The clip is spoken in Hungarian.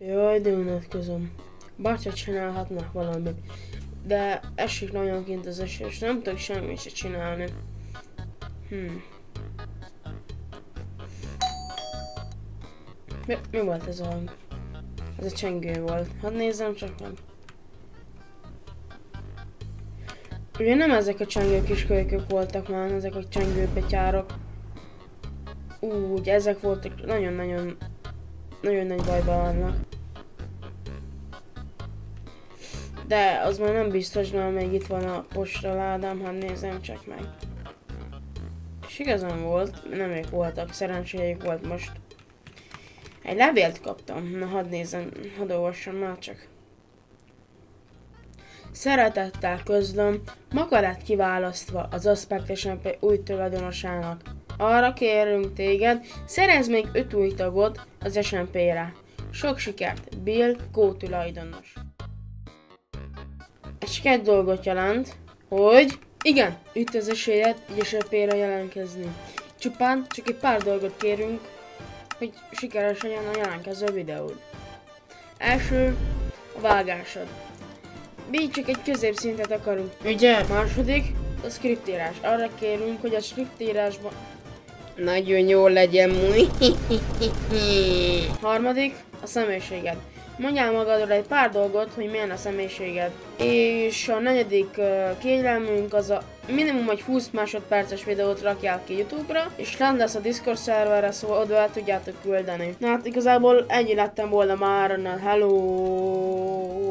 Jaj, de unatkozom. Bárcsak csinálhatnak valamit. De esik nagyon kint az eső, és nem tudok semmit se csinálni. Mi volt ez a hang? Ez a csengő volt. Hadd nézzem csak meg. Ugye nem ezek a csengő kiskölykök voltak már, ezek a csengő betyárok. Úgy, ezek voltak, nagyon nagy bajban vannak. De az már nem biztos, mert még itt van a postaládám, hadd nézzem csak meg. És igazán volt, nem ők voltak, szerencséjük volt most. Egy levélt kaptam, na hadd nézzem, hadd olvassam már csak. Szeretettel közlöm, maga lett kiválasztva az Aspect SMP új tulajdonosának. Arra kérünk téged, szerezz még 5 új tagot az SMP-re. Sok sikert, Bill, kótulajdonos. Ez csak egy dolgot jelent, hogy igen, itt az esélyed egy SMP-re jelentkezni. Csupán csak egy pár dolgot kérünk, hogy sikeres legyen a jelentkező videód. Első, a vágásod. Mi csak egy középszintet akarunk, ugye? Második, a scriptírás. Arra kérünk, hogy a scriptírásban nagyon jól legyen. Harmadik, a személyiséged. Mondjál magadról egy pár dolgot, hogy milyen a személyiséged. És a negyedik kérelmünk az a minimum egy 20 másodperces videót rakjál ki YouTube-ra, és lent lesz a Discord szerverre, szóval oda el tudjátok küldeni. Na hát igazából ennyi lettem volna már, hello!